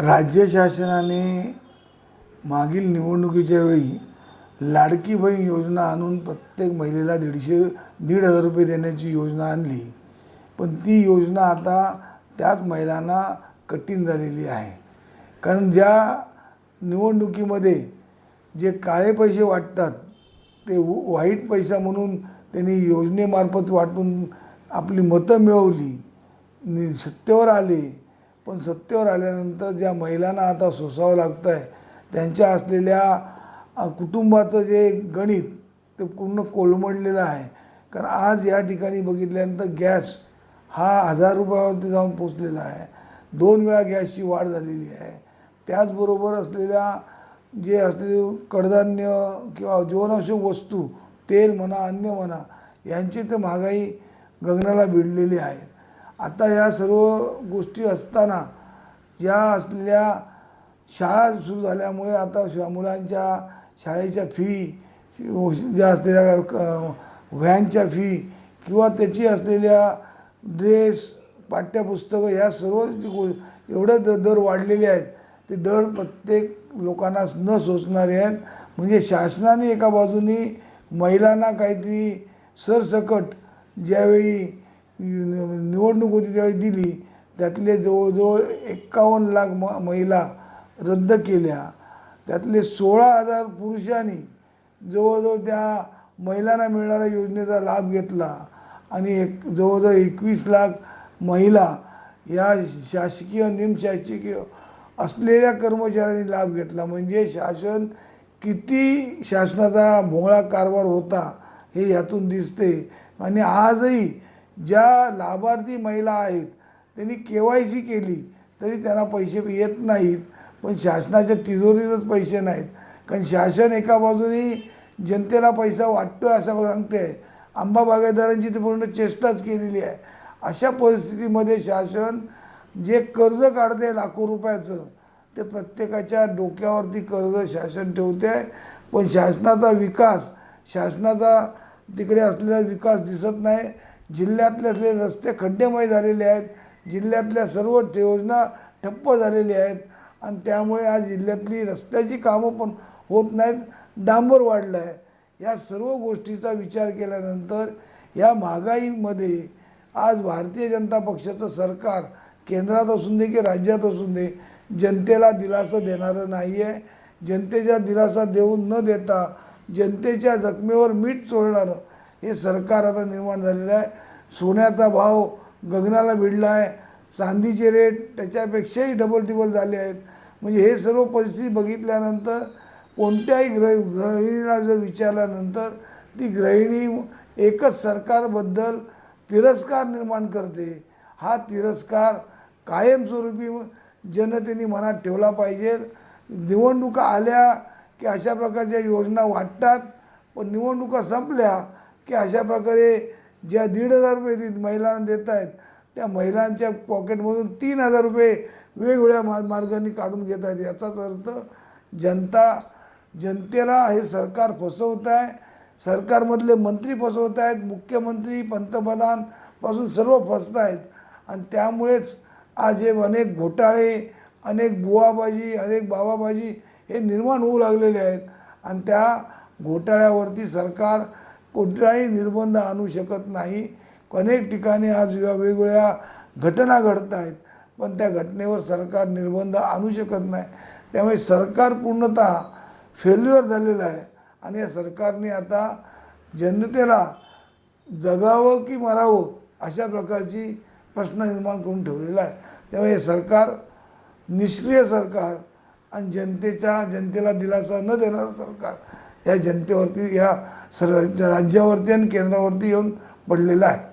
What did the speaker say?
राज्य शासनाने मागील निवडणुकीच्या वेळी लाडकी बहीण योजना आणून प्रत्येक महिलेला 1,500 रुपये देण्याची योजना आणली, पण ती योजना आता त्याच महिलांना कठीण झालेली आहे. कारण ज्या निवडणुकीमध्ये जे काळे पैसे वाटतात ते व्हाईट पैसा म्हणून त्यांनी योजनेमार्फत वाटून आपली मतं मिळवली, सत्तेवर आले. पण सत्तेवर आल्यानंतर ज्या महिलांना आता सोसावं लागतं आहे, त्यांच्या असलेल्या कुटुंबाचं जे गणित ते पूर्ण कोलमडलेलं आहे. कारण आज या ठिकाणी बघितल्यानंतर गॅस हा 1,000 रुपयावरती जाऊन पोचलेला आहे. 2 वेळा गॅसची वाढ झालेली आहे. त्याचबरोबर असलेल्या जे असलेले कडधान्य किंवा जीवनावश्यक वस्तू, तेल म्हणा, अन्न म्हणा, यांची तर महागाई गगनाला भिडलेली आहे. आता या सर्व गोष्टी असताना या असलेल्या शाळा सुरू झाल्यामुळे आता मुलांच्या शाळेच्या फी, ज्या असलेल्या व्हॅनच्या फी किंवा त्याची असलेल्या ड्रेस, पाठ्यपुस्तकं, या सर्व एवढे दर वाढलेले आहेत. ते दर प्रत्येक लोकांना न सोसणारे आहेत. म्हणजे शासनाने एका बाजूनी महिलांना काहीतरी सरसकट ज्यावेळी निवडणूक होती त्यावेळी दिली, त्यातले जवळजवळ 51 लाख महिला रद्द केल्या. त्यातले 16,000 पुरुषांनी जवळजवळ त्या महिलांना मिळणाऱ्या योजनेचा लाभ घेतला आणि जवळजवळ 21 लाख महिला या शासकीय, निमशासकीय असलेल्या कर्मचाऱ्यांनी लाभ घेतला. म्हणजे शासन किती शासनाचा भोंगळा कारभार होता हे यातून दिसते. आणि आजही ज्या लाभार्थी महिला आहेत त्यांनी KYC केली तरी त्यांना पैसे येत नाहीत, पण शासनाच्या तिजोरीतच पैसे नाहीत. कारण शासन एका बाजूने जनतेला पैसा वाटतो आहे असं सांगते आहे, आंबा बागायतदारांची तर पूर्ण चेष्टाच केलेली आहे. अशा परिस्थितीमध्ये शासन जे कर्ज काढते लाखो रुपयाचं, ते प्रत्येकाच्या डोक्यावरती कर्ज शासन ठेवते आहे. पण शासनाचा विकास, शासनाचा तिकडे असलेला विकास दिसत नाही. जिल्ह्यातले असलेले रस्ते खड्डेमय झालेले आहेत. जिल्ह्यातल्या सर्व योजना ठप्प झालेल्या आहेत आणि त्यामुळे आज जिल्ह्यातली रस्त्याची कामं पण होत नाहीत. डांबर वाढलं आहे. या सर्व गोष्टीचा विचार केल्यानंतर या महागाईमध्ये आज भारतीय जनता पक्षाचं सरकार केंद्रात असून दे की राज्यात असून दे, जनतेला दिलासा देणारं नाही आहे. जनतेच्या दिलासा देऊन न देता जनतेच्या जखमेवर मीठ चोळणारं हे सरकार आता निर्माण झालेलं आहे. सोन्याचा भाव गगनाला भिडला आहे. चांदीचे रेट त्याच्यापेक्षाही डबल टिबल झाले आहेत. म्हणजे हे सर्व परिस्थिती बघितल्यानंतर कोणत्याही गृहिणीला जर विचारल्यानंतर ती गृहिणी एकच सरकारबद्दल तिरस्कार निर्माण करते. हा तिरस्कार कायमस्वरूपी जनतेने मनात ठेवला पाहिजे. निवडणुका आल्या की अशा प्रकारच्या योजना वाटतात, पण निवडणुका संपल्या की अशा प्रकारे ज्या 1,500 रुपये महिलांना देत आहेत त्या महिलांच्या पॉकेटमधून 3,000 रुपये वेगवेगळ्या मार्गांनी काढून घेत आहेत. याचाच अर्थ जनतेला हे सरकार फसवत आहे. सरकारमधले मंत्री फसवत आहेत. मुख्यमंत्री, पंतप्रधानपासून सर्व फसत आहेत. आणि त्यामुळेच आज हे अनेक घोटाळे, अनेक बुवाबाजी, अनेक बाबाबाजी हे निर्माण होऊ लागलेले आहेत. आणि त्या घोटाळ्यावरती सरकार कोणताही निर्बंध आणू शकत नाही. अनेक ठिकाणी आज वेगवेगळ्या घटना घडत आहेत, पण त्या घटनेवर सरकार निर्बंध आणू शकत नाही. त्यामुळे सरकार पूर्णतः फेल्युअर झालेलं आहे. आणि या सरकारने आता जनतेला जगावं की मरावं अशा प्रकारची प्रश्न निर्माण करून ठेवलेला आहे. त्यामुळे हे सरकार निष्क्रिय सरकार आणि जनतेला दिलासा न देणारं सरकार या जनतेवरती, या राज्यावरती आणि केंद्रावरती येऊन पडलेलं आहे.